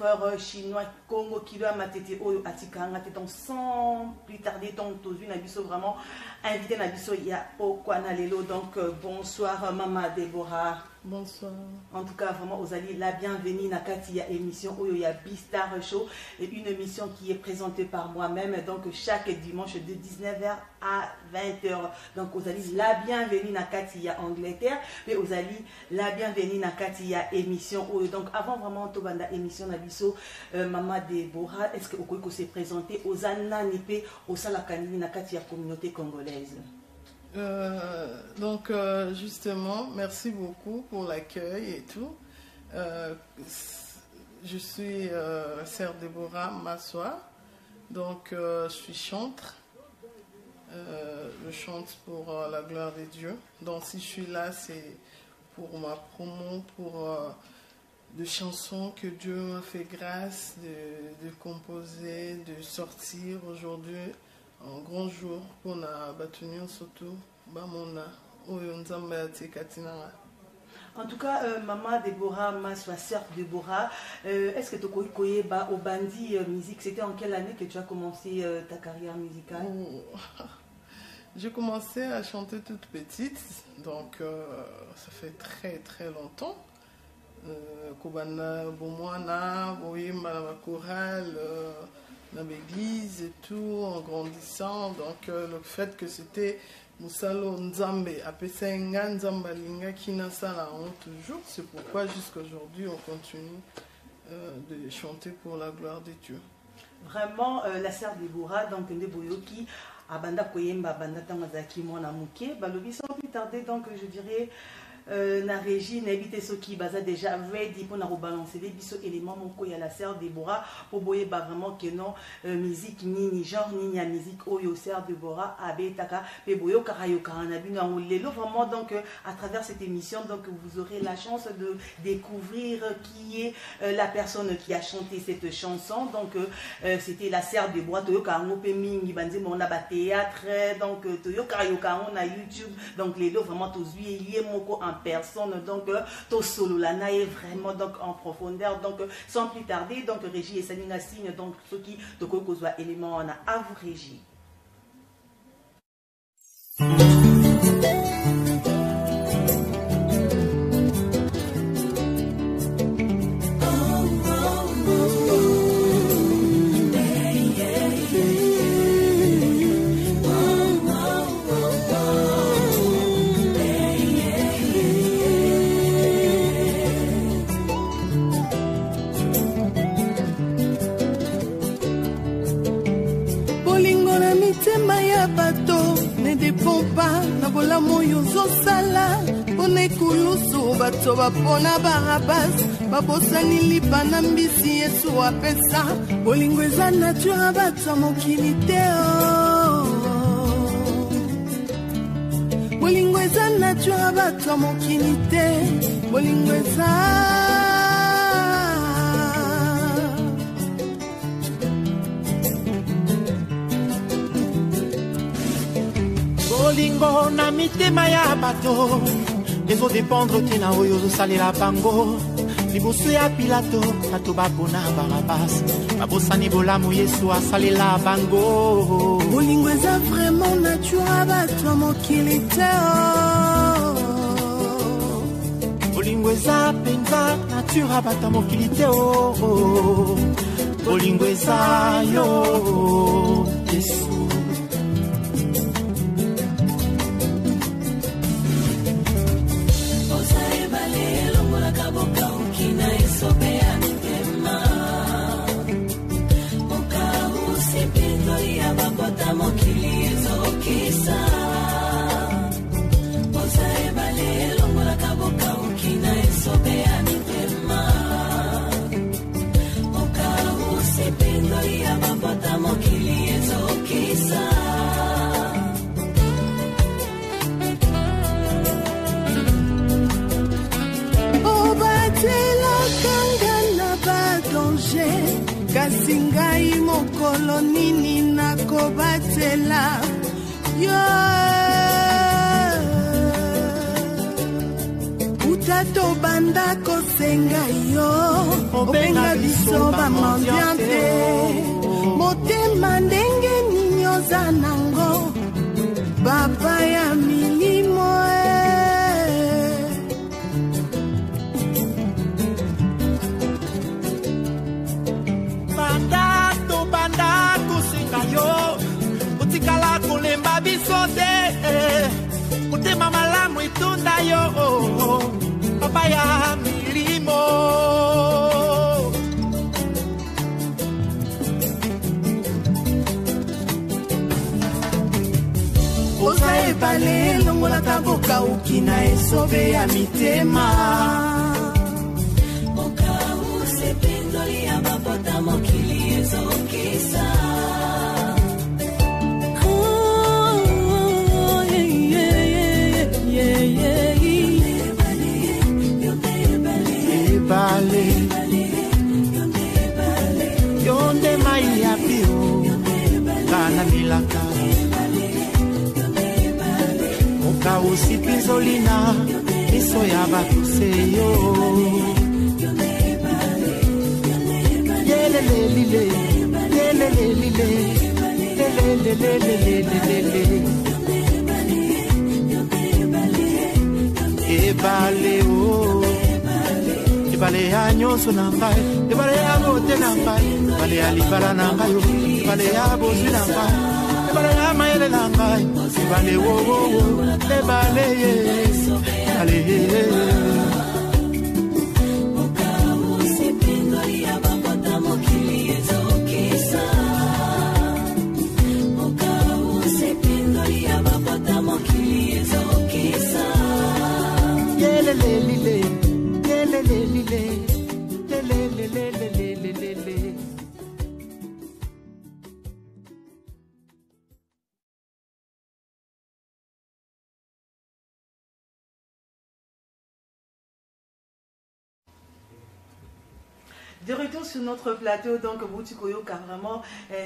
frère chinois Congo qui doit matete oyo atikanga donc sans plus tarder donc tous une abisso vraiment invité nabisso il y a au Kwana Lelo donc bonsoir Maman Déborah. Bonsoir. En tout cas, vraiment, aux alliés, la bienvenue dans la émission où il y a Bistar Show, une émission qui est présentée par moi-même, donc chaque dimanche de 19h à 20h. Donc, aux alliés, la bienvenue dans la Angleterre, mais aux alliés, la bienvenue dans la émission. Donc, avant vraiment, tout banda émission Nabiso, Maman Déborah, est-ce que vous pouvez se présenter aux Ananipé, au Salakani, dans la communauté congolaise? Donc justement, merci beaucoup pour l'accueil et tout. Je suis sœur Déborah Massoa, donc je suis chantre. Je chante pour la gloire de Dieu. Donc si je suis là, c'est pour ma promo, pour de chansons que Dieu m'a fait grâce de composer, de sortir aujourd'hui. Un grand jour pour na batunyo surtout bamona oyo nzamba tekatinanga. En tout cas, Maman Déborah, ma sœur Déborah, est-ce que tu connais au Bandi musique? C'était en quelle année que tu as commencé ta carrière musicale? J'ai commencé à chanter toute petite, donc ça fait très longtemps. Kobana Bomwana, Boyimba la chorale. Dans l'église et tout, en grandissant, donc le fait que c'était Musalo Nzambe, Apesenga Nzamba Linga Kinasala toujours, c'est pourquoi jusqu'à aujourd'hui on continue de chanter pour la gloire de Dieu. Vraiment, la sœur Déborah, donc Ndeboyoki, Abanda Koyemba, Banda Tamazaki, Mwana Mouké, Balobi sans plus tarder, donc je dirais. Na régie n'habite ce qui basa déjà ready pour nous rebalancer des biso éléments mon ko ya la sœur Déborah pour boyer ba vraiment que non musique ni genre ni ya musique oyo sœur Déborah abetaka pe boyo karayo karana bino lelo vraiment donc à travers cette émission donc vous aurez la chance de découvrir qui est la personne qui a chanté cette chanson donc c'était la sœur Déborah toyo karango pe mingi banzi mon na ba théâtre donc toyo karayo karango na YouTube donc lelo vraiment tous yé moko en personne donc to solo la est vraiment donc en profondeur donc sans plus tarder donc régie et Salinga signe donc ce qui te cause élément on a à vous régie. Ne dépend pas na bolamo yozo sala pone kulusu bato bapona barabas babosani lipa na mbisi yesu apesa bolingo eza nature bato mokili te bolingo eza nature bato mokili te bolingo eza bolingo na mitema ya bato ezo dépendre te na oyo ozosalela bango liboso ya Pilato bato bapona Barabas babosani bolamu Yesu asalela bango bolingo eza vraiment nature bato mokili te bolingo eza penza nature bato mokili te bolingo eza yo Yesu. kasi ngai mokolo nini nakobatela yo uta tala tobanda kosenga yo obenga biso bamondiante motema ndenge nini oza nango papa ya milimo banda tobanda kosenga yo otikala kolemba biso te motema malamu etonda yo papa ya milimo oza ebale elongolaka bokauki na esobe ya mitema bokau sepindoli ya babota mokili ezokisa ebale yonde mai ya pio kana milaka kausipinzolina miso ya bato seyo yelelelile yelelelile yelelelelelelele ebale o ebale ya nyonso na ngai ebale ya bote na ngai ebale ya libala na ngai ebale ya bozwi na ngai ebale ya mayele na ngai ebale wowowo ebale ye ebale yelelelile yelelelile yelelelelelelele. De retour sur notre plateau, donc Boutikoyoka vraiment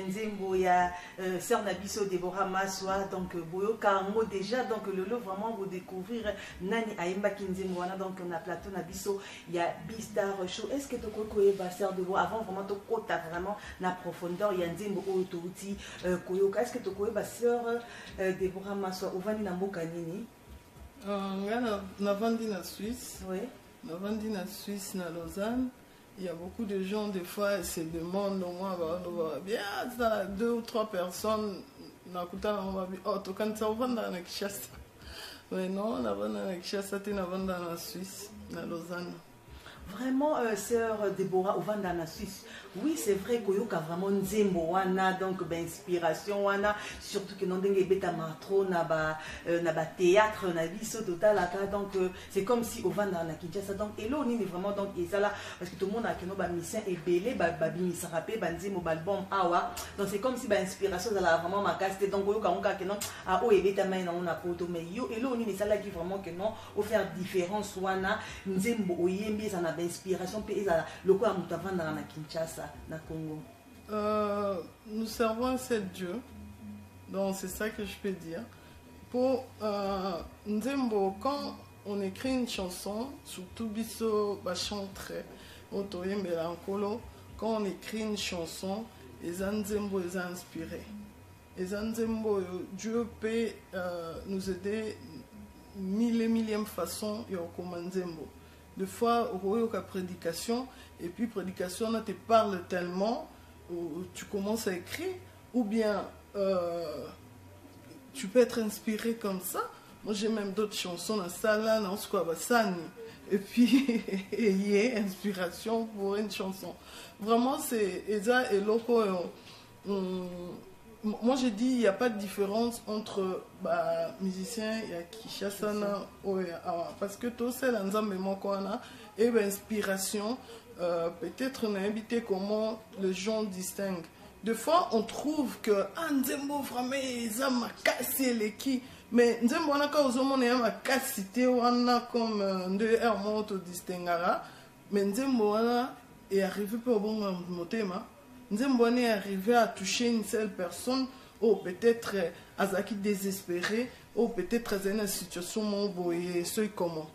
Nzembo ya Sœur Nabiso Deborah Maswa, donc Boyoka mot déjà, donc le lot vraiment vous découvrir Nani Aimba Kinzembo, donc on a plateau Nabiso, il y a Bistar Show. Est-ce que tu connais Sœur Deborah avant vraiment tu côté vraiment la profondeur, il y a Nzembo Otouti Koyoka. Est-ce que tu connais Sœur Deborah Maswa au Vani Namboka Nini? Na vandi na Suisse. Oui. Na vandi na Suisse na Lausanne. Il y a beaucoup de gens, des fois, ils se demandent, moi, bien, 2 ou 3 personnes, on va dire, oh, tu quand ça va dans la Kinshasa. Mais non, on va dans la Kinshasa, on va dans la Suisse, dans Lausanne. Vraiment, Sœur Deborah, au Vanda en Suisse, oui, c'est vrai qu'il y a vraiment Nzembo wana, donc inspiration wana, surtout que nous avons des matro, na théâtre, na biso total, donc c'est comme si au Vanda en Kinshasa, donc et là on est vraiment donc et ça là parce que tout le monde a que nos missions et belé, bimisa rapé, Nzembo album awa, donc c'est comme si inspiration ça là vraiment ma casse, donc au cas que non à o et beta main on a poto mais yo et là on est ça là qui vraiment que non au faire différence wana Nzembo oyembi ça na d'inspiration puis le quoi mutavanda na Kinshasa na Congo. Nous servons un seul Dieu, donc c'est ça que je peux dire. Pour Nzembo, quand on écrit une chanson, surtout biso bachantre otoyembe lankolo, quand on écrit une chanson, les Nzembo les a inspirés. Les Nzembo, Dieu peut nous aider mille et millième façon comme Nzembo. Des fois, au la prédication, et puis prédication, là, te parle tellement, tu commences à écrire, ou bien tu peux être inspiré comme ça. Moi, j'ai même d'autres chansons dans ça, là, dans ce quoi, et puis, il y a inspiration pour une chanson. Vraiment, c'est Eza et Loco. Moi, j'ai dit, il n'y a pas de différence entre musiciens et Kinshasa, parce que tout c'est l'ensemble et l'inspiration, peut-être on a invité comment les gens distinguent. Des fois, on trouve que Nzembo vraiment, ils ont ma casse les qui. Mais Nzembo, on a quand on a ma casse, on a comme deux heures monte distinguera. Mais Nzembo, est arrivé pour bon motema. Nzembo est arrivé à toucher une seule personne, ou peut-être Azaki désespéré, ou peut-être dans une situation où il comment.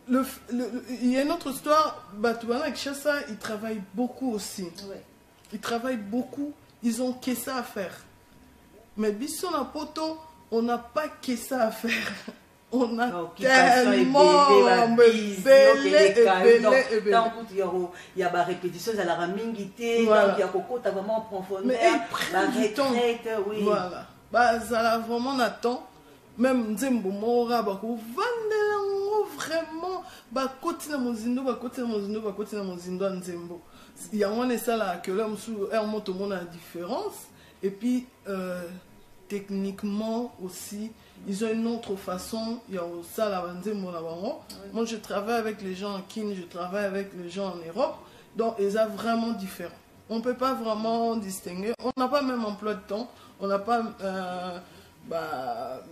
il y a une autre histoire. Batouana et Chassa, ils travaillent beaucoup aussi. Ouais. Ils travaillent beaucoup. Ils ont que ça à faire. Mais Bisson à Poto, on n'a pas que ça à faire. On a tellement il y a des répétitions à la ramingité, donc il y a beaucoup de vraiment profondeur. Mais ils prennent du temps. Oui. Voilà. Bah, ça a vraiment attend. Même Nzembo Mora, vraiment, bah, côté na Mozindo, bah, côté na Mozindo, bah, côté na Mozindo, Nzembo. Il y a un ça là que l'homme sous un mot tout le monde a la différence. Et puis, techniquement aussi, ils ont une autre façon. Il y a ça là, Nzembo là, moi, je travaille avec les gens en Kin, je travaille avec les gens en Europe. Donc, ils sont vraiment différents. On ne peut pas vraiment distinguer. On n'a pas même emploi de temps. On n'a pas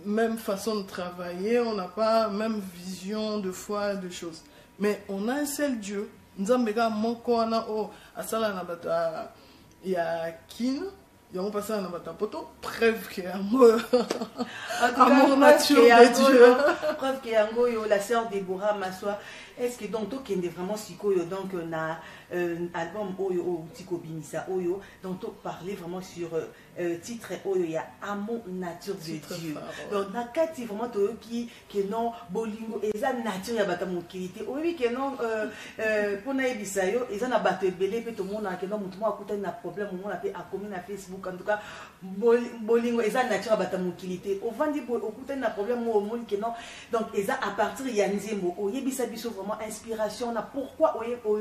même façon de travailler. On n'a pas même vision de foi, de choses. Mais on a un seul Dieu. Nzambega Mokoana O Asala Nabata. Il y a Kin. Il y a un passage à Nabata Poto. Preuve qu'il y a amour nature de Dieu. Preuve qu'il y a la sœur Déborah Massoa. Est-ce que donc toi qui es vraiment sikoyo donc na album Oyo ou Tiko Binisa Oyo donc toi parler vraiment sur titre Oyo il y a amour nature de Dieu. Donc na kati vraiment toi qui non bolingo eza nature ya bata mokilité oui que non pour na ebisa yo eza na bato ebele pe to mona que non mutu mo akuta na problème mo na pe akomi na Facebook en tout cas bolingo eza nature ya bata mokilité ovandi okuta na problème mo moni que non donc eza à partir ya nzembo oyebisa biso vraiment inspiration na pourquoi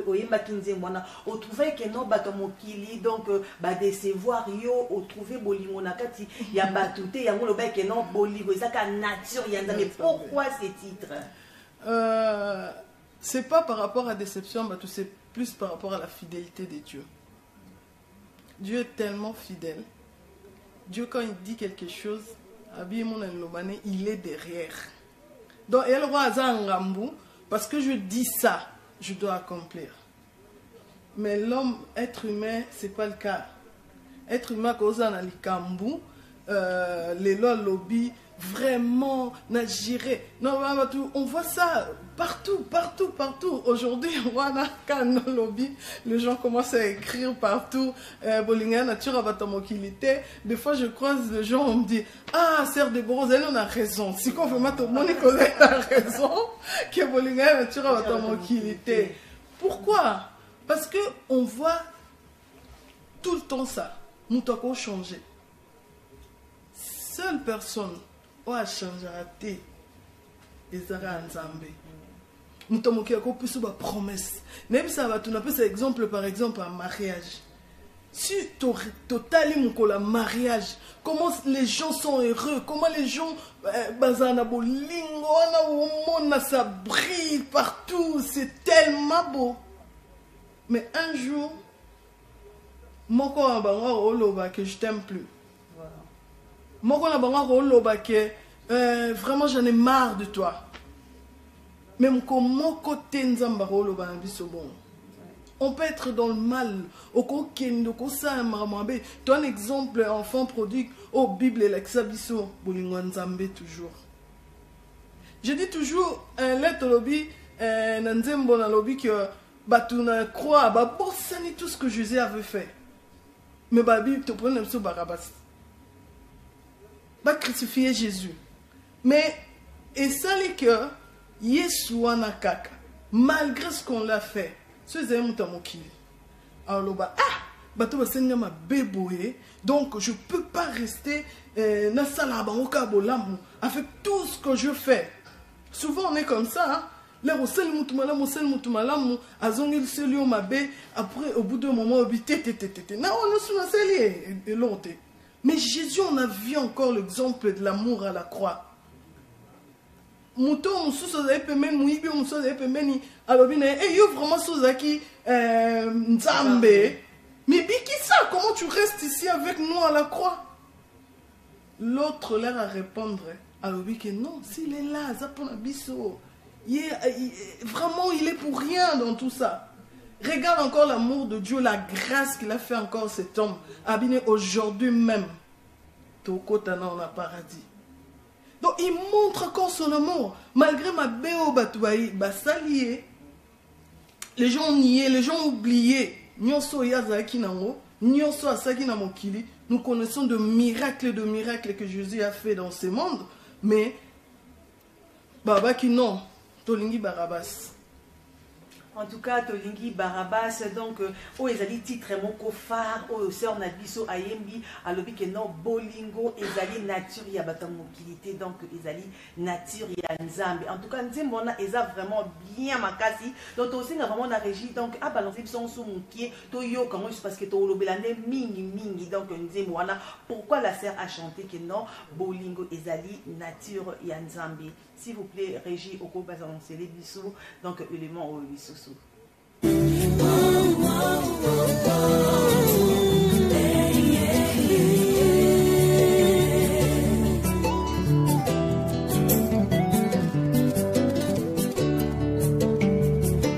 oyembaki nzembo na o trouver que non bato mokili donc ba décevoir yo o trouver bolingo na kati ya bato te yango lo ba que non bolingo eza ka nature ya nzambe. Pourquoi ces titres? C'est pas par rapport à déception, bato, c'est plus par rapport à la fidélité de Dieu. Dieu est tellement fidèle. Dieu quand il dit quelque chose, il est derrière. Donc il y a le roi Azangambu. Parce que je dis ça, je dois accomplir. Mais l'homme, être humain, ce n'est pas le cas. Être humain, quand on a les kambou, les lois lobby, vraiment, nagiré. Non, on voit ça partout. Aujourd'hui, voilà, quand on lobby, les gens commencent à écrire partout. Bolinga nature abatamokilité. Des fois, je croise les gens, on me dit, ah, sœur Déborah, elle on a raison. Si qu'on veut mettre au monde, elle a raison. Que Bolinga nature abatamokilité. Pourquoi? Parce que on voit tout le temps ça. Nous devons changer. Seule personne qui a changé à thé, et ça a ensemble. Nous devons plus de promesses. Même ça va tout un exemple par exemple un mariage. Si totalement mon mariage, comment les gens sont heureux, comment les gens bazana bolingo, ça brille partout, c'est tellement beau. Mais un jour, mon corps que je t'aime plus. Mon corps que vraiment j'en ai marre de toi. Même comment côté nzambaro on peut être dans le mal. Tu as un exemple, enfant prodigue, au Bible et l'exabisso, toujours. Je dis toujours, lettre lobby, nanzembo na lobby que batuna croit, bossani tout ce que Jésus avait fait. Mais Bible te prend sur Barabbas. Crucifier Jésus. Mais, et ça les que Yeshua na kaka, malgré ce qu'on l'a fait, donc je ne peux pas rester avec tout ce que je fais. Souvent on est comme ça. Après au bout d'un moment mais Jésus, on a vu encore l'exemple de l'amour à la croix. Mouton mususu za epemeni muibi mususu za epemeni alobine yo vraiment sozaki nzambe mais bikisa comment tu restes ici avec nous à la croix? L'autre l'air à répondre alobi que non, s'il est là zapona biso vraiment il est pour rien dans tout ça. Regarde encore l'amour de Dieu, la grâce qu'il a fait encore cet homme abîmé aujourd'hui même tokotana on a paradis. Donc il montre encore son amour. Malgré ma béo batouaï, basalié, les gens ont nié, les gens ont oublié. Nyonso yazaki nango, nyonso asaki na mokili. Nous connaissons de miracles que Jésus a fait dans ce monde. Mais, Baba qui non, Tolingi Barabas. En tout cas, Tolingi Barabas, donc, oh, ezali titre moko phare, oh, sœur Nabiso Ayembi, alobi que non, bolingo, ezali nature ya batamokilité, donc, ezali nature ya nzambe. En tout cas, nzembona, eza vraiment bien makasi, donc, aussi, na vraiment na régie, donc, à balancer son sous mon pied, to yo, comment c'est parce que to lobelane mingi, donc, nzembona, pourquoi la sœur a chanté que non, bolingo, ezali nature ya nzambe. S'il vous plaît, régie, au coup, balancer les bisous, donc, élément au bisous.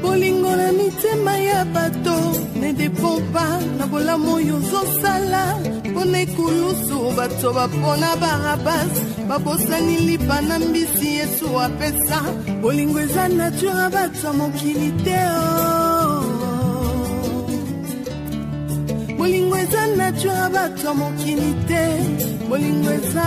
Bolingo na mitema ya bato ne dépend pas na bolamu yozosala pona ekulusu bato bapona barabas babosani lipa na mbisi Yesu apesa bolingo eza nature bato mokili te bolingo eza nature bato mokili te bolingo eza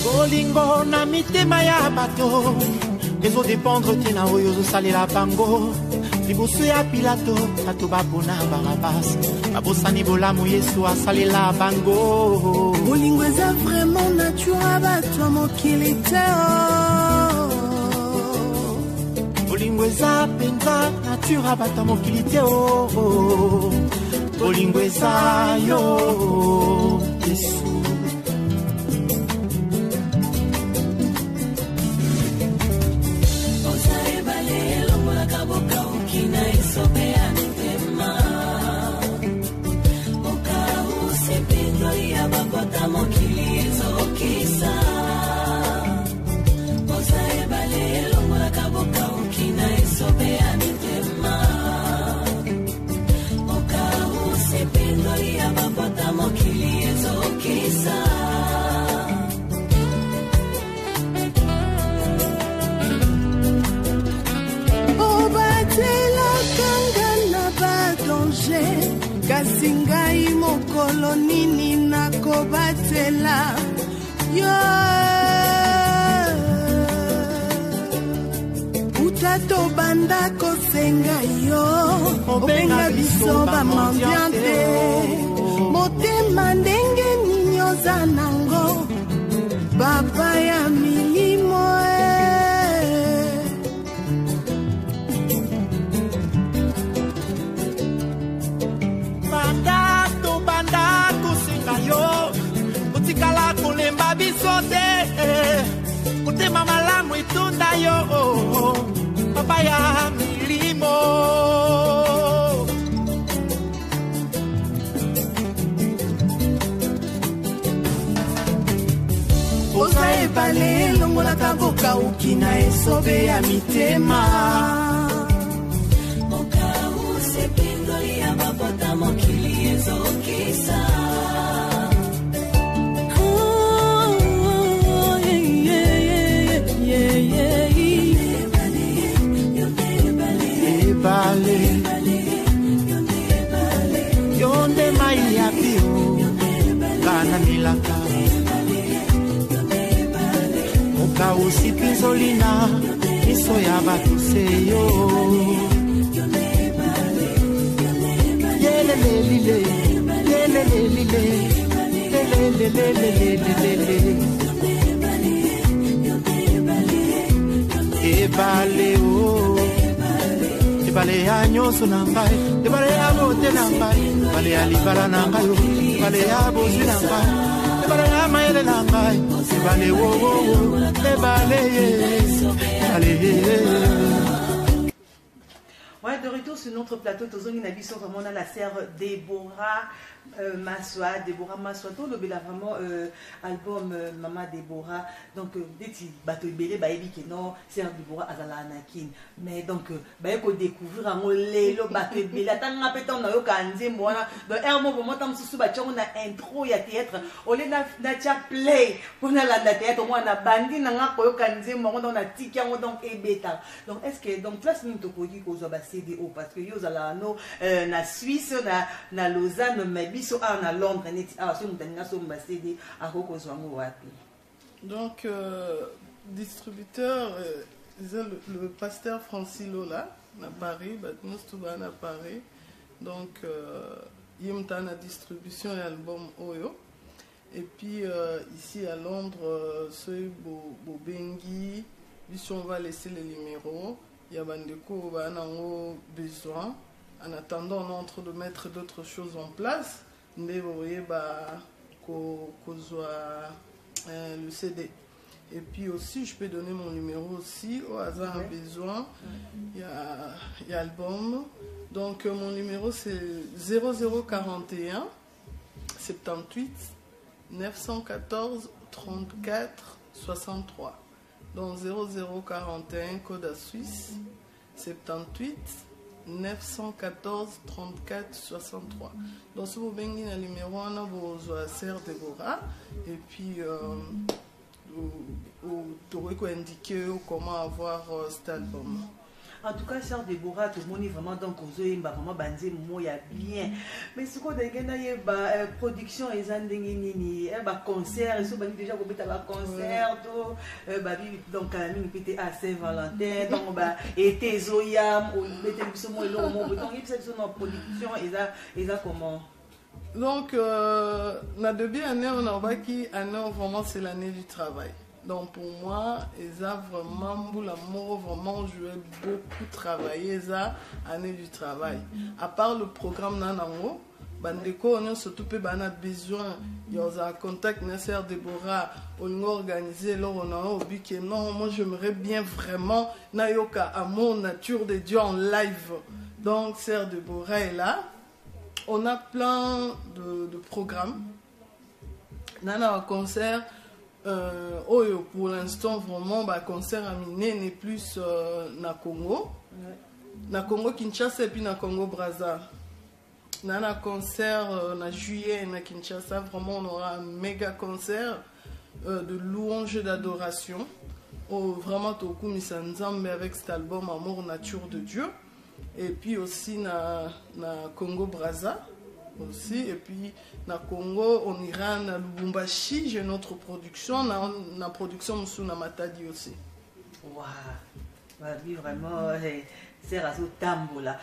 bolingo na mitema ya bato ezodépendre te na oyo ozosalela bango liboso ya Pilato bato bapona Barabas babosani bolamu Yesu asalela bango bolingo eza vraiment nature bato mokili te bolingo eza penza nature bato mokili te bolingo eza yo Yesu. kasi ngai mokolo nini nakobatela yo utato banda kosenga yo obenga biso bamandiante motema ndenge nini oza nango baba ya milimo otikala kolemba biso te motema malamu etunda yo papa ya milimo oza ebale elongolaka bokauki na esobe ya mitema mokau sepindoli ya babota mokili ezokisa yonde mai ya pio kana milaka moka usipinzolina miso ya bato seyo yelelelile yelelelile yelelelelelelele ebale o ebale ya nyonso na ngai ebale ya bote na ngai ebale ya libala na ngai ebale ya bozwi na ngai ebale ya mayele na ngai ebale wowowo ebale Ouais, de retour sur notre plateau, Tozongi Nabiso, vraiment on a la sœur Déborah. Maswa, Déborah Maswa, tout le vraiment album Maman Déborah. Donc, dès que bateau belé, bah il dit que non, c'est un Déborah Azala Anakin. Mais donc, bah il faut découvrir un lelo bateau belé. Attends, on a peut-être on a eu kanze moi. Donc, un moment moment tam sous bateau on a intro il y a théâtre. On est na play. On a la théâtre, on a bandi na nga koyo kanze moi on a ticket on donc et bêta. Donc, est-ce que donc place nous to koyi ko zo ba CDO parce que yo zala no na Suisse na Lausanne mais à Londres, donc distributeur le pasteur Francilo là à Paris, à Paris, donc il y a une distribution et album Oyo et puis ici à Londres c'est Bobengi, ici on va laisser les numéros, il y a Bandeko on a besoin. En attendant, on est en train de mettre d'autres choses en place. Le CD. Et puis aussi, je peux donner mon numéro aussi au hasard a besoin. Il y a l'album. Donc, mon numéro c'est 0041 78 914 34 63. Donc, 0041 code à Suisse 78 914 34 63. Donc si vous avez un numéro, on a besoin de Sœur Déborah et puis vous aurez indiqué comment avoir cet album. En tout cas, Sœur Déborah, tout le monde est vraiment donc aux yeux, vraiment bandé, moi, il y a bien. Mais ce qu'on a production, ils ont des concerts, ils ont déjà coupé un concert, donc à Saint-Valentin, donc été Zoyam, ou mettez le son et l'homme, donc ils sont en production, ils ont comment? Donc, la deuxième année, on a vraiment c'est l'année du travail. Donc pour moi, ils ont vraiment l'amour, vraiment joué beaucoup travaillé, ils ont année du travail. À part le programme Nanango, Bandeko, on a surtout besoin, il y a un contact avec Sœur Déborah, on a organisé, là on a dit que non, moi j'aimerais bien vraiment, Nayoka, amour, nature de Dieu en live. Donc Sœur Déborah est là. On a plein de programmes. Nana un concert. Pour l'instant vraiment concert à Miné n'est plus na Congo, na Congo Kinshasa et puis na Congo Brazza. Nana concert na juillet na Kinshasa, vraiment on aura un méga concert de louange et d'adoration. Vraiment Toku Misanzambe avec cet album Amour Nature de Dieu. Et puis aussi na Congo Brazza. Aussi, et puis na Congo on ira na Lubumbashi, j'ai notre production na production sous na Matadi aussi. Waouh, vraiment c'est raso tambola.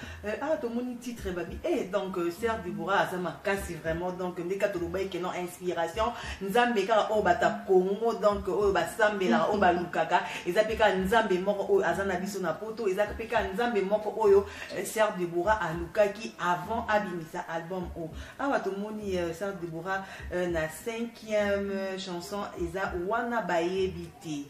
Tout mon titre babi et donc Sœur Déborah Azama kasi vraiment donc ndé katolobai que non inspiration nzambe ka o bata Congo donc o ba sambela o ba lukaka ezapeka nzambe moko o azana biso na poto ezapeka nzambe moko oyo Sœur Déborah alukaki avant abimisa album o tout moni Sœur Déborah na 5e chanson eza wana bayebite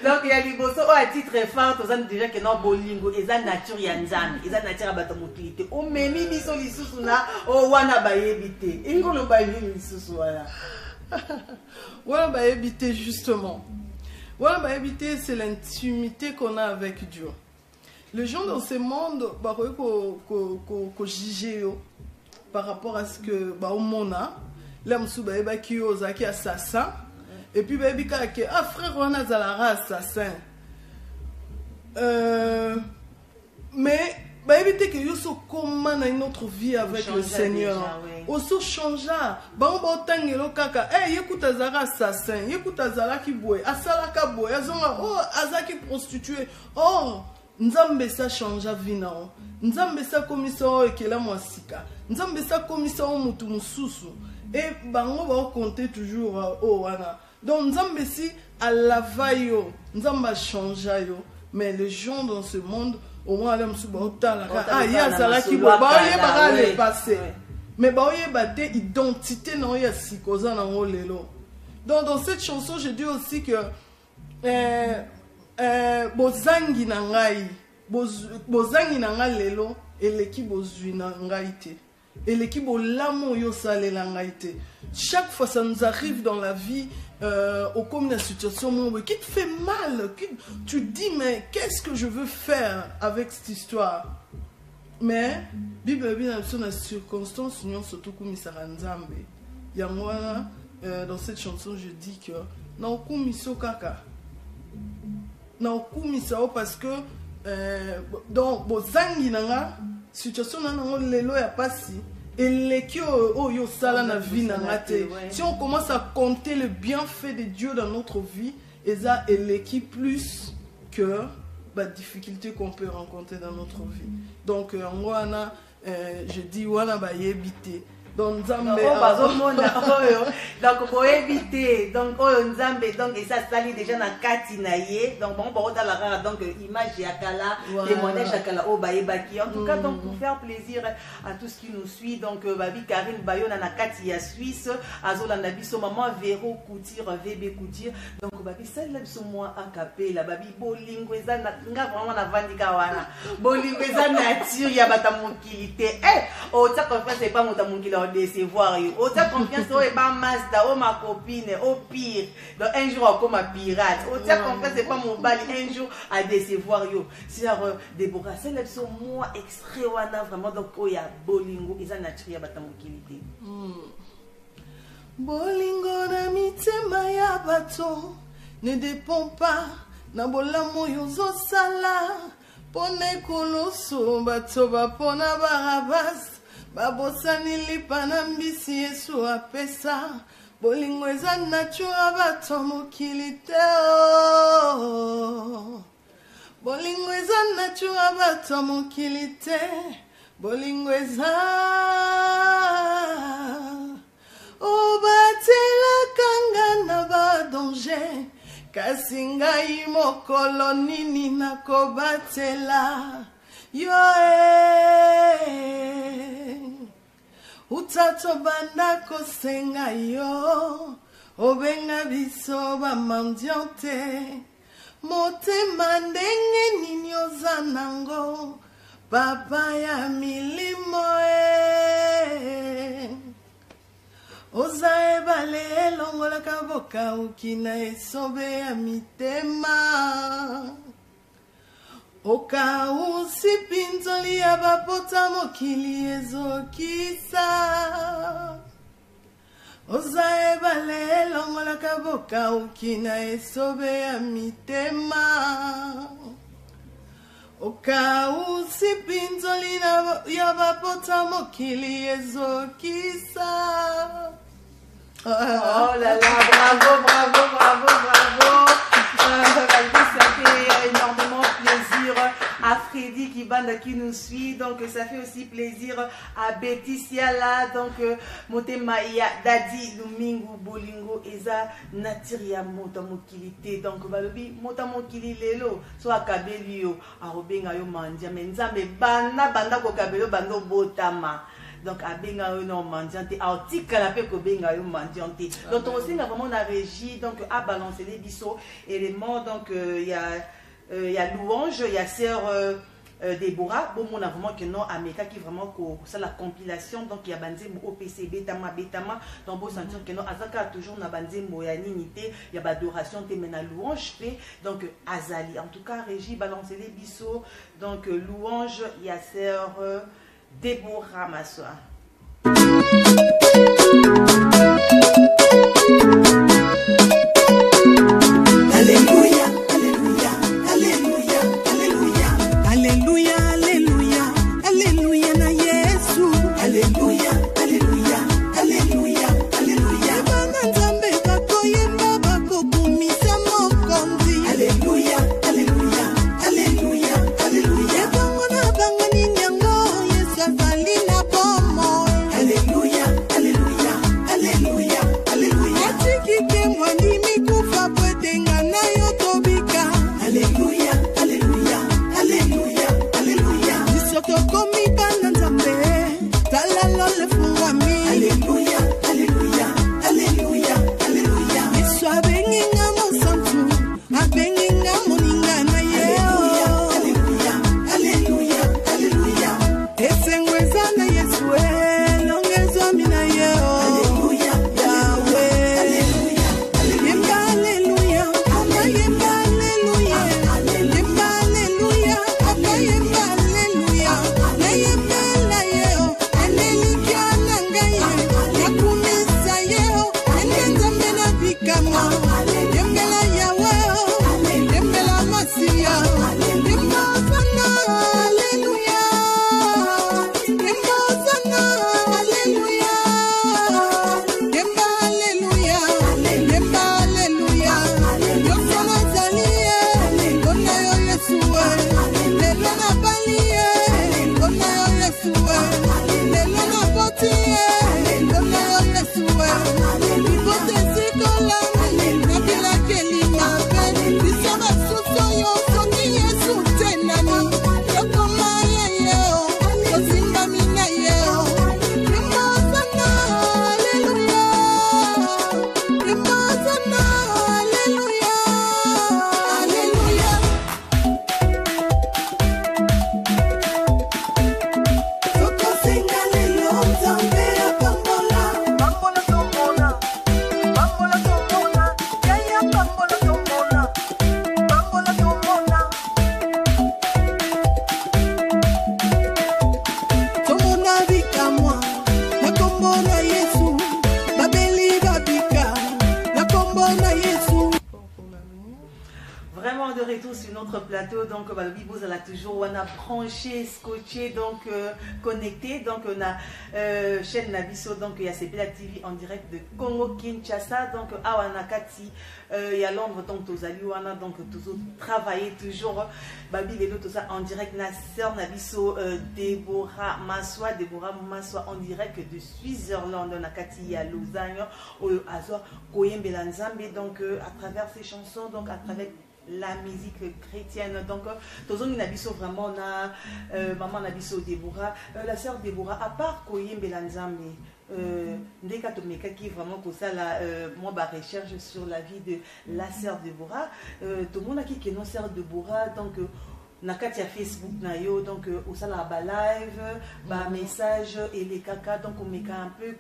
donc il y a liboso o a titre phare tous ans déjà que non bolingo eza nature ya nzambe eza nature bato mokilité o memi biso lisusu na o wana bayebite ingolo bayeli lisusu wala wana bayebite justement wana bayebite c'est l'intimité qu'on a avec Dieu. Les gens dans ce monde ko jigeo par rapport à ce que au mona l'homme sou bayeba ki ozaki assassin et puis bayebi ka ke frère wana zalara assassin. Mais éviter que nous soyons comment dans notre vie avec le Seigneur. Oso changea. Ba on tangelo kaka. Écoute azara assassin, écoute azala ki boy, asala ka boy, azonga azaki prostituée. Nzambe sa changea vina. Nzambe sa komisa ekela mwasika. Nzambe sa komisa mutu mususu. Et bango ba compter toujours wana. Donc nzambe si alavayo, nzamba changea yo. Mais les gens dans ce monde, au moins, il y a ça qui va les passer. Mais il y a des identités dans les psychoses. Donc, dans cette chanson, je dis aussi que Bozangi nangai lelo et l'équipe Bozui nangaite. et l'équipe au lamo yo sale langaite. Chaque fois ça nous arrive dans la vie au comme une situation qui te fait mal, tu te dis mais qu'est-ce que je veux faire avec cette histoire? Mais Bible bien dans la circonstance nous surtout comme Nzambe. Il y a moi dans cette chanson je dis que non kumiso kaka. Non kumiso parce que dans bozangi nanga situation nanga lelo ya pasi et les qui yo sala na vie nanga te. Si on commence à compter le bienfait de Dieu dans notre vie, et ça et l'équipe plus que la difficulté qu'on peut rencontrer dans notre vie. Donc moi je dis voilà ba yebité. Donc Nzambe donc pour éviter donc Nzambe donc et ça sali déjà na kati na ye donc bon dans la donc image ya kala témoignage ya kala o baebaki en tout cas donc pour faire plaisir à tous qui nous suit donc babi Karine Bayona na kati ya Suisse azolanda biso maman Véro Couture VB Couture donc babi celle biso moi akapé la babi bolingo eza na nga vraiment na vandika wana bolingo eza nature ya batamokilité o ta confiance c'est pas motamokilité décevoir yo o ta confiance o e ba master o ma copine au pire donc un jour comme pirate o ta confiance c'est pas mon bali un jour à décevoir yo c'est Déborah c'est là sur moi extrait wana vraiment donc o ya bolingo eza nature ya batamokilité bolingo na mitema ya bato ne dépend pas na bolamo yo zosala pone koloso bato bapona barabas babosani lipa na mbisi Yesu apesa bolingo eza nature bato mokili te bolingo eza nature bato mokili te bolingo eza obatelaka nga na badanger kasi ngai mokolo nini nakobatela yo utato banda kosenga yo obenga biso bamandiante motema ndenge nini oza nango papa ya milimo oza ebale elongolaka bokauki na esobe ya mitema okausi pinzoli ya bapota mokili ezokisa oza ebale elongolaka bokauki na esobe ya mitema okausi pinzoli ya bapota mokili ezokisa. Oh là là, bravo, bravo, bravo, bravo. Ça fait énormément plaisir à Freddy qui nous suit. Donc ça fait aussi plaisir à Betty Siala. Donc Motemaya Dadi Domingo Bolingo Eza Natiria Motamokilité. Donc Balobi Motamokili Lelo soit Kabelio Arobenga yo mandia menzambe banda banda ko Kabelio bando botama. Donc à benga non mendiante article la pe ko benga yo mendiante donc aussi on a vraiment la régie donc à balancer les bisous éléments donc il y a louange il y a sœur Déborah bon on a vraiment que non Ameka qui vraiment ça la compilation donc il y a banzembo OPC betama donc beau sentir que non azaka toujours na banzembo ya ninité il y a adoration te mena louange pe donc Azali en tout cas régie balancer les bisous donc louange il y a sœur Déborah Massoa. Alléluia, alléluia, alléluia, alléluia. Alléluia, alléluia, alléluia na Yesu. Alléluia, alléluia, alléluia, alléluia. Bana nzambe bakoyemba bakokumisa mokonzi. Alléluia, alléluia, alléluia, alléluia. Bangona bangani nyango Yesu azali na bomo. Alléluia, alléluia. vraiment de retour sur notre plateau. Donc, vous allez toujours, on a branché, scotché, donc connecté. Donc, on a chaîne Nabiso, donc il y a CPLA TV en direct de Congo Kinshasa. Donc, Awana Kati, il y a Londres, donc Tozali, on a donc toujours travaillé, toujours Babi Lelo, tout ça en direct. Nasser Nabiso, Deborah Maswa en direct de Switzerland. On a Kati à Lausanne, au Azor, Koyembe Lanzambe, donc à travers ces chansons, donc à travers la musique chrétienne. Donc, Tozongi Nabiso, vraiment, on a Maman Nabiso Deborah, la sœur Deborah, à part Koyembe Lanzambe. Ndeka Tomeka qui vraiment pour ça là moi ma recherche sur la vie de la sœur Deborah, tout le monde a qui est non sœur Deborah, donc nakati ya Facebook na yo, donc au sala ba live ba message et les caca, donc on met un peu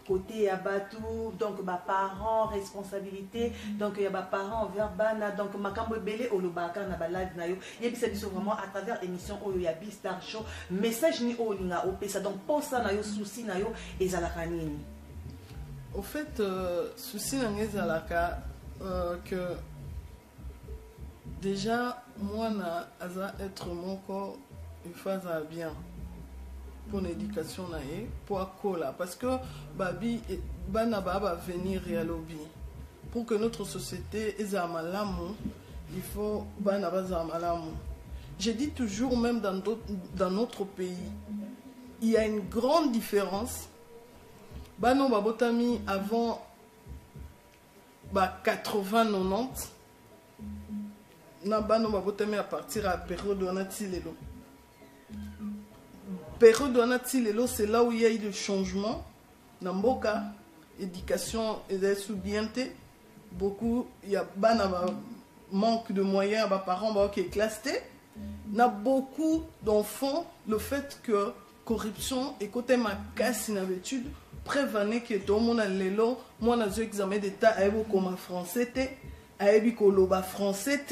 côté à batou, donc ba parents responsabilité, donc il y a ba parents envers bana, donc makambo belé au lobaka na ba live na yo yebisa biso vraiment à travers émission oyo ya Bistar Show, message ni o linga o pesa, donc pour ça na yo souci na yo ezalaka nini? Au fait souci na ezalaka que déjà, moi, je être mon corps, une phase bien pour l'éducation, pour la parce que Babi et Banaba va venir à lobby. Pour que notre société ait malamu, il faut Banaba malamu. Je dis toujours, même dans notre pays, il y a une grande différence. Bano Babotami avant 80-90. Nabano babotami à partir à période de Anatilelo. Période de Anatilelo, c'est là où il y a eu le changement. Namboka, éducation et sous-bienté. Beaucoup, il y a manque de moyens, parents qui est classé. Il y a beaucoup d'enfants, le fait que corruption et côté ma casse in habitude, prévenez que tout le monde a l'élo, moi dans un examen d'état, a comme français, a eu comme français.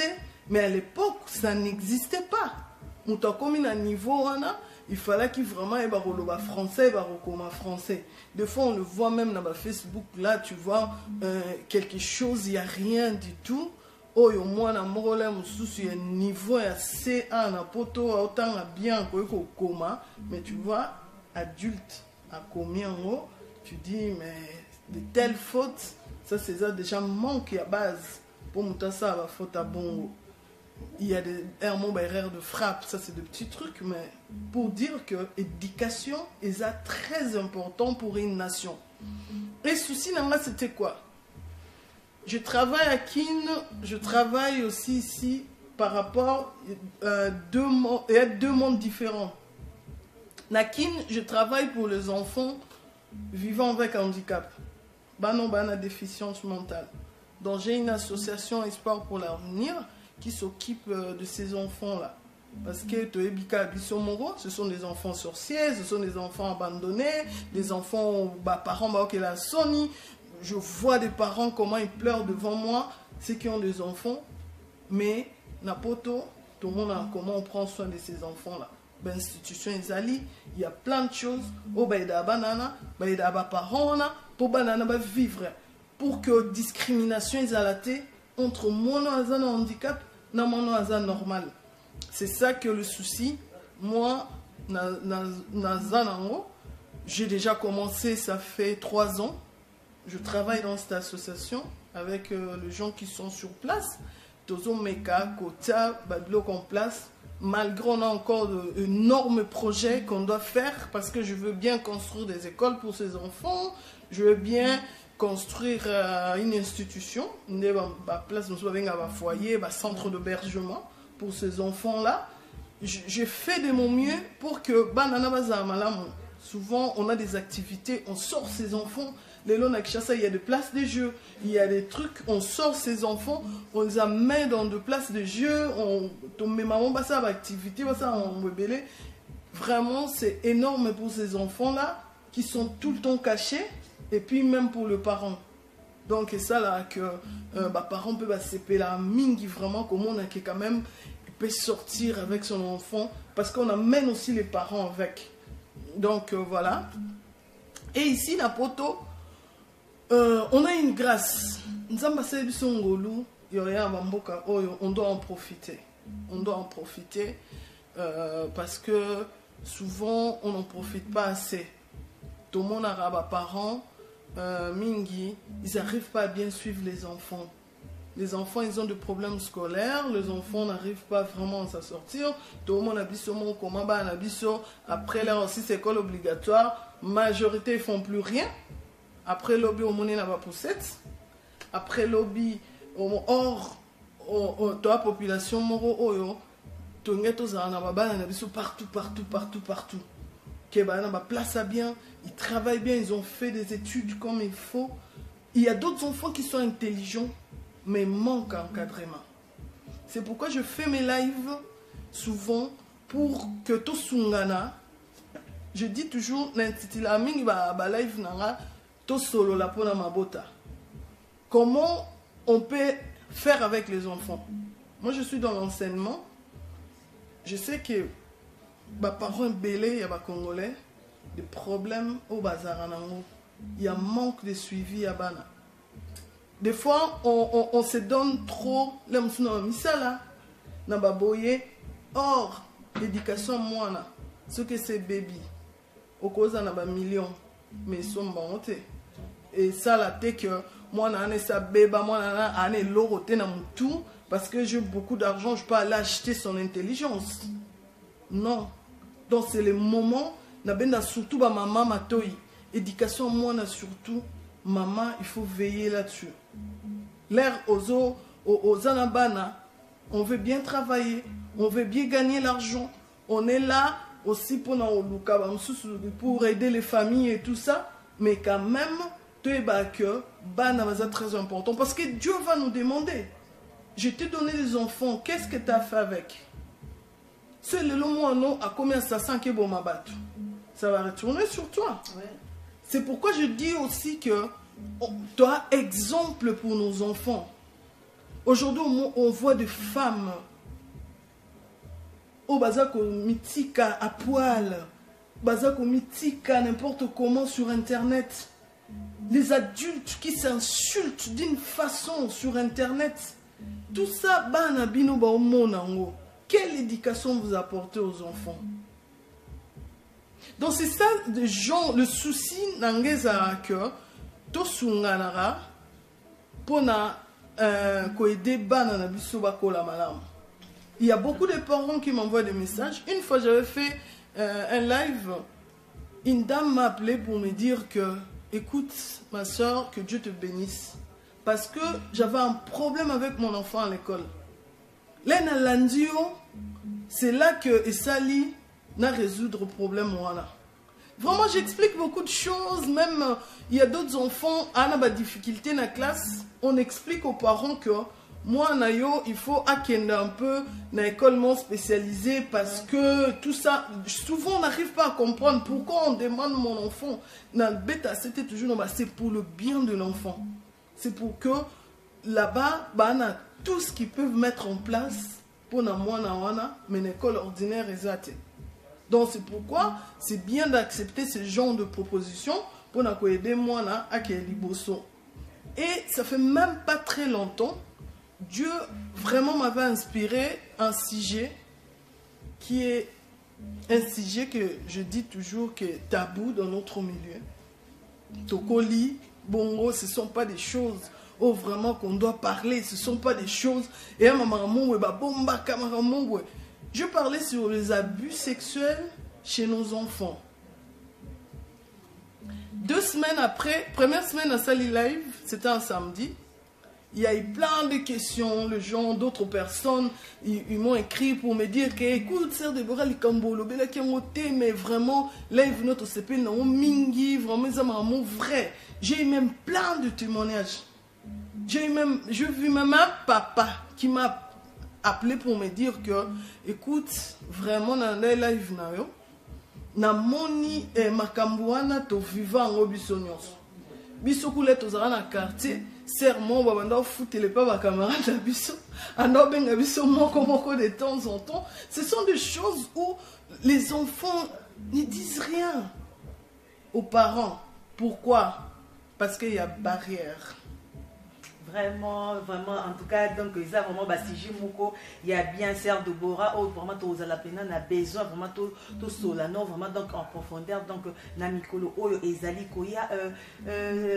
Mais à l'époque, ça n'existait pas. Comme à niveau, il fallait qu'il vraiment ait un français, un français. Des fois, on le voit même dans Facebook, là, tu vois, quelque chose, il n'y a rien du tout. Oh, moi, dans mon rôle, il y a un niveau C1, un poteau, autant bien que coma. Mais tu vois, adulte, à combien en haut, tu dis, mais de telles fautes, ça, c'est déjà manque à base. Pour monter ça, la faute à bon. Il y a des erreurs de frappe, ça c'est des petits trucs, mais pour dire que l'éducation est très important pour une nation. Et souci, c'était quoi? Je travaille à Kin, je travaille aussi ici par rapport à deux mondes différents. À Kin, je travaille pour les enfants vivant avec handicap, bana déficience mentale. Donc j'ai une association Espoir pour l'avenir qui s'occupe de ces enfants-là. Parce que ce sont des enfants sorciers, ce sont des enfants abandonnés, des enfants, parents qui la Sony. Je vois des parents comment ils pleurent devant moi, ceux qui ont des enfants. Mais, Napoto, tout le monde a comment on prend soin de ces enfants-là. L'institution Isali, il y a plein de choses. Banana, parents, pour banana vivre. Pour que discrimination est entre mon handicap et mon normal. C'est ça que le souci. Moi, j'ai déjà commencé, ça fait 3 ans. Je travaille dans cette association avec les gens qui sont sur place. Tozo Meka, Kota, Babloc en place. Malgré on a encore d'énormes projets qu'on doit faire parce que je veux bien construire des écoles pour ces enfants. Je veux bien construire une institution, une place, un foyer, un centre d'hébergement pour ces enfants-là. J'ai fait de mon mieux pour que souvent on a des activités, on sort ces enfants. Les lots à Kinshasa, il y a des places de jeux, il y a des trucs, on sort ces enfants, on les amène dans des places de jeux, on met maman ça activité, ça on rebelle. Vraiment, c'est énorme pour ces enfants-là qui sont tout le temps cachés. Et puis même pour le parent. Donc c'est ça là que parent peut s'épeler la mingi vraiment comme on a qui quand même peut sortir avec son enfant parce qu'on amène aussi les parents avec. Donc voilà. Et ici la poto on a une grâce. Nzamba sebisongolu on doit en profiter. On doit en profiter parce que souvent on n'en profite pas assez. Tout le monde a parents, mingi, ils n'arrivent pas à bien suivre les enfants. Les enfants, ils ont des problèmes scolaires, les enfants n'arrivent pas vraiment à s'en sortir. Tout le monde a biso mon comment ba na biso. Après là aussi c'est école obligatoire, majorité ils font plus rien. Après lobby au monde n'a pas poussette. Après lobby hors la population moro oyo tongeto za na baba na biso partout. Que ba na ba place à bien, ils travaillent bien, ils ont fait des études comme il faut. Il y a d'autres enfants qui sont intelligents mais manquent d'encadrement. C'est pourquoi je fais mes lives souvent pour que tout sungana. Je dis toujours l'intitulé mingi ba live nanga to solo la pona mabota. Comment on peut faire avec les enfants? Moi je suis dans l'enseignement. Je sais que les parents belés, il y a des Congolais, des problèmes au bazar. Il y a un manque de suivi à Bana. Des fois, on se donne trop or, l'éducation, moi, ce que c'est baby, au cause d'un million, mais ils sont bons. Et ça, la tête que moi, ça bébé, moi, tout, parce que j'ai beaucoup d'argent, je peux aller acheter son intelligence. Non. Donc, c'est le moment, surtout maman, matoi. Éducation, moi, surtout, maman, il faut veiller là-dessus. L'air aux anabana, on veut bien travailler, on veut bien gagner l'argent. On est là aussi pour aider les familles et tout ça. Mais quand même, que c'est très important. Parce que Dieu va nous demander. Je t'ai donné des enfants, qu'est-ce que tu as fait avec? C'est le moment non à combien ça sent que bon m'abattre. Ça va retourner sur toi. Ouais. C'est pourquoi je dis aussi que tu as exemple pour nos enfants. Aujourd'hui, on voit des femmes au bazako mythique à poil, bazako mythique n'importe comment sur internet. Les adultes qui s'insultent d'une façon sur internet. Tout ça, bana bino ba omonango. Quelle éducation vous apportez aux enfants? Donc c'est ça, le souci n'angeza que to sunganara pona koede bana na biso bakola malam. Il y a beaucoup de parents qui m'envoient des messages. Une fois j'avais fait un live, une dame m'a appelé pour me dire que écoute ma soeur, que Dieu te bénisse. Parce que j'avais un problème avec mon enfant à l'école. L'ena landio, c'est là que Essali n'a résoudre le problème. Voilà. Vraiment, j'explique beaucoup de choses. Même, il y a d'autres enfants qui ont des difficultés dans la classe. On explique aux parents que moi, Nayo, il faut akender un peu dans l'école spécialisée parce que tout ça, souvent on n'arrive pas à comprendre pourquoi on demande mon enfant. Dans le bêta, c'était toujours, c'est pour le bien de l'enfant. C'est pour que là-bas, on a tout ce qu'ils peuvent mettre en place pour mais l'école ordinaire est zate. Donc c'est pourquoi c'est bien d'accepter ce genre de propositions pour aider moi là à Bosso. Et ça fait même pas très longtemps, Dieu vraiment m'avait inspiré un sujet qui est un sujet que je dis toujours que tabou dans notre milieu. Tokoli, bongo, ce ne sont pas des choses vraiment qu'on doit parler, ce ne sont pas des choses. Et je parlais sur les abus sexuels chez nos enfants. 2 semaines après, première semaine à Sali Live, c'était un samedi. Il y a eu plein de questions, les gens, d'autres personnes, ils m'ont écrit pour me dire que, écoute, Sœur Déborah Likambolo, mais vraiment, live notre CP, non, mingi, vraiment, vrai. J'ai eu même plein de témoignages. J'ai vu même un papa qui m'a appelé pour me dire que, écoute, vraiment, dans les live, na moni makambouana to vivant en bisonyos. Bisokule to zara na quartier, serment babanda foutele pas ba camarade na biso, ando benga biso moko de temps en temps. Ce sont des choses où les enfants ne disent rien aux parents. Pourquoi? Parce qu'il y a barrière. Vraiment, en tout cas, donc, ça vraiment, si Jimoko, il y a bien Serre de Bora, ou vraiment, tous à la peine, on a besoin, vraiment, tout solano, vraiment, donc, en profondeur, donc, Namikolo, Oyo, Ezali, Koya,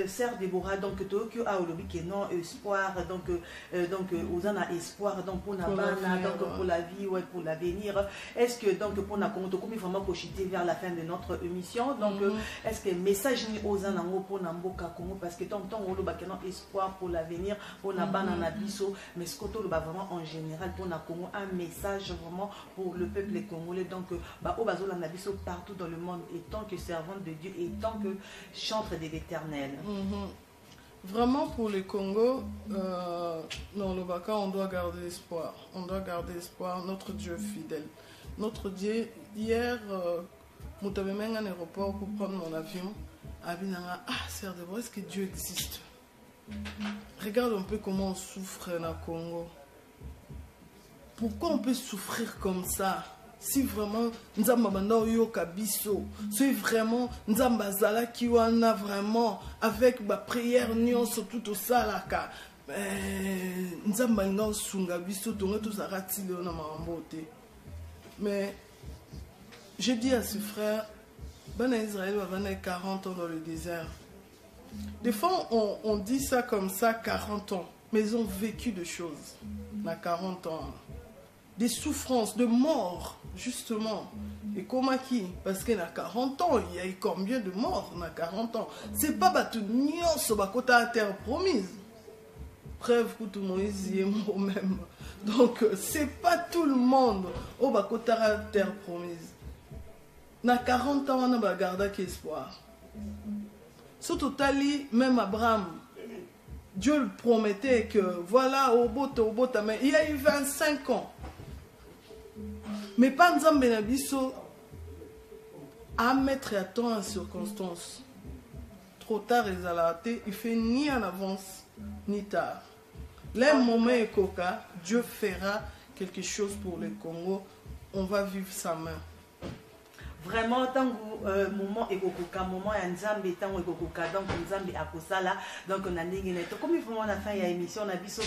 Serre de Bora, donc, Tokyo, a Olobi, qui non, espoir, donc, aux en a espoir, donc, pour la bana, donc, pour la vie, ouais, pour l'avenir. Est-ce que, donc, pour la compte, comme vraiment, cochiter vers la fin de notre émission, donc, est-ce que, message, ni aux en a, pour Namboka, Congo, parce que, tant, on a espoir pour l'avenir, pour na banana biso, mais ce qu'on vraiment en général pour na Congo, un message vraiment pour le peuple congolais, donc au bazola na biso partout dans le monde, et tant que servante de Dieu, et tant que chantre de l'Éternel. Vraiment pour le Congo, dans le Baka, on doit garder espoir. On doit garder espoir, notre Dieu fidèle. Notre Dieu, hier, je suis allé à l'aéroport pour prendre mon avion. Serre de Bora, est-ce que Dieu existe? Regarde un peu comment on souffre au Congo. Pourquoi on peut souffrir comme ça? Si vraiment Nzamba banda oyoka biso, si vraiment Nzamba zala ki wana vraiment avec ma prière nyonso tout ça là ka Nzamba nga sunga biso tonga to zarati le na mambote. Mais je dis à ce frère, ben Israël va venir 40 ans dans le désert. Des fois, on dit ça comme ça, 40 ans. Mais ils ont vécu des choses. À 40 ans. Des souffrances, de mort, justement. Et comment qui? Parce qu'il y a 40 ans, il y a eu combien de morts? À 40 ans. C'est pas battu nion sur la terre promise. Preuve que tout le monde est moi-même. Donc, c'est pas tout le monde au la terre promise. À 40 ans, on a gardé espoir. Surtout Tali, même Abraham, Dieu le promettait que voilà, au bout, mais il y a eu 25 ans. Mais pas Nzambe na biso à mettre à temps en circonstance. Trop tard, il fait ni en avance, ni tard. Les moments est coca, Dieu fera quelque chose pour le Congo. On va vivre sa main. Vraiment, tant que moment ekokuka, moment ya Nzambe, tant ekokuka, donc Nzambe akosala, donc on a n'ingéné. Comme vraiment on a fait une émission, on a biso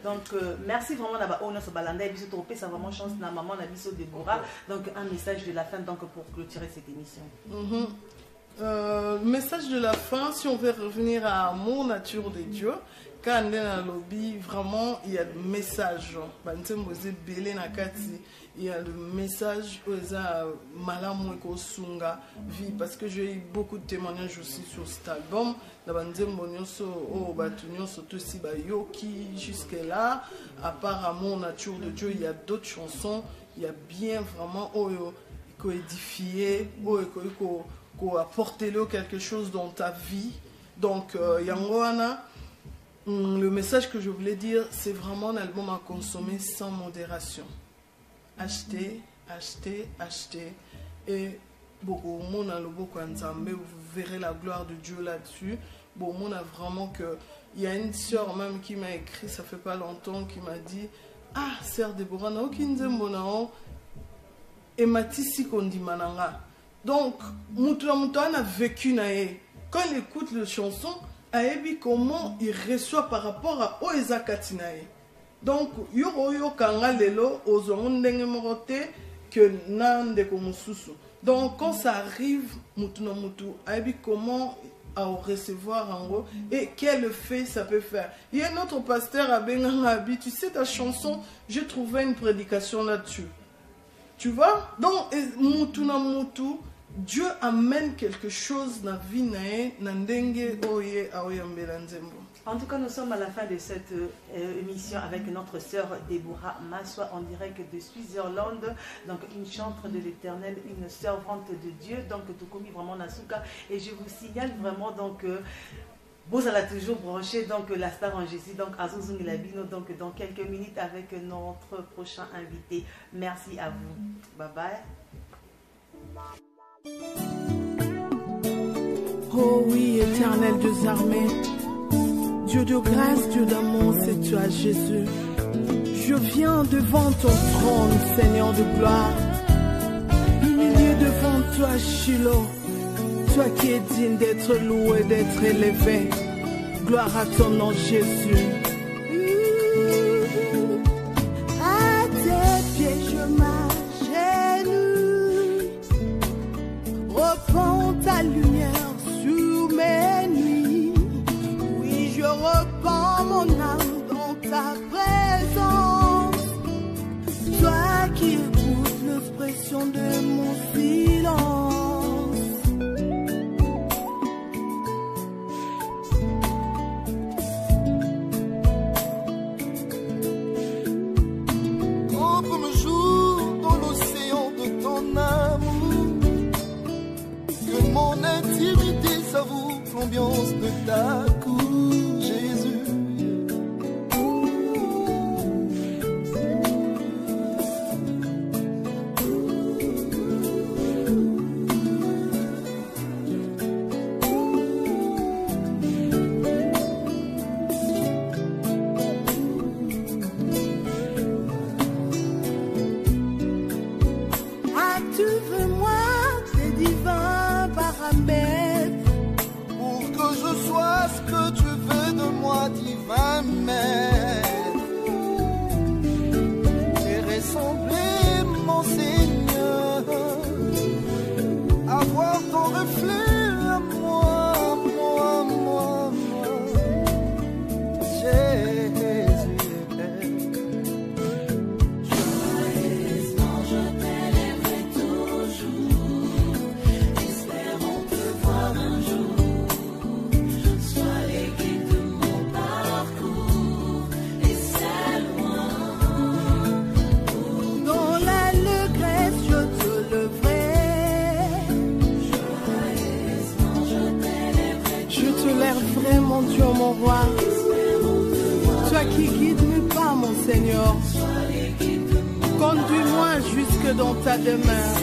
donc merci vraiment d'avoir honneur ce balanda, biso tropé, ça vraiment chance na maman na biso Déborah, donc un message de la fin donc pour clôturer cette émission. Message de la fin, si on veut revenir à amour, nature de Dieu. Quand on est dans le lobby, vraiment, il y a le message. Il y a le message parce que j'ai eu beaucoup de témoignages aussi sur cet album. Jusque-là, à part Amour, Nature de Dieu, il y a d'autres chansons. Il y a bien vraiment édifié, apporter quelque chose dans ta vie. Donc, Yangoana. Le message que je voulais dire, c'est vraiment un album à consommer sans modération. Achetez, achetez, achetez. Et beaucoup de monde a le beau Nzambe, vous verrez la gloire de Dieu là-dessus. Beaucoup de monde a vraiment que... Il y a une soeur même qui m'a écrit, ça fait pas longtemps, qui m'a dit « Ah, Sœur Déborah, na aucun zembonao, et matisi kondi mananga. » Donc, Moutoua a vécu nae. Quand il écoute les chansons, Aebi comment il reçoit par rapport à Oeza Katinae. Donc, Yoro Kanga Lelo, Ozonde Morote, que Nande Komususu. Donc, quand ça arrive, Moutou, Aebi comment à recevoir en gros et quel effet ça peut faire. Il y a un autre pasteur à Bengabi, tu sais ta chanson, j'ai trouvé une prédication là-dessus. Tu vois? Donc, Moutou, Dieu amène quelque chose dans la vie En tout cas, nous sommes à la fin de cette émission avec notre sœur Déborah Massoa en direct de Switzerland, donc une chantre de l'Éternel, une servante de Dieu, donc tout comme vraiment Nasuka. Et je vous signale vraiment donc vous allez toujours brancher donc la star en Jésus, donc Azuzung Labino, donc dans quelques minutes avec notre prochain invité. Merci à vous. Bye bye. Oh oui, éternel Dieu armé, Dieu de grâce, Dieu d'amour, c'est toi Jésus. Je viens devant ton trône, Seigneur de gloire, humilié devant toi Shiloh, toi qui es digne d'être loué, d'être élevé. Gloire à ton nom, Jésus. À tes pieds, je m'agenouille. Repends ta lumière sur mes nuits. Oui, je repends mon âme dans ta présence. Toi qui écoutes l'expression de mon silence. L'ambiance de ta cour, Jésus. Active-moi tes divins paramètres. Sois ce que tu veux de moi, divin Maître, et ressembler, mon Seigneur, avoir ton reflet à moi, moi, Jésus. Joyeusement je t'élèverai toujours, espérons te voir un jour. Mon Dieu, mon roi, toi qui guides mes pas, mon Seigneur, conduis-moi jusque dans ta demeure.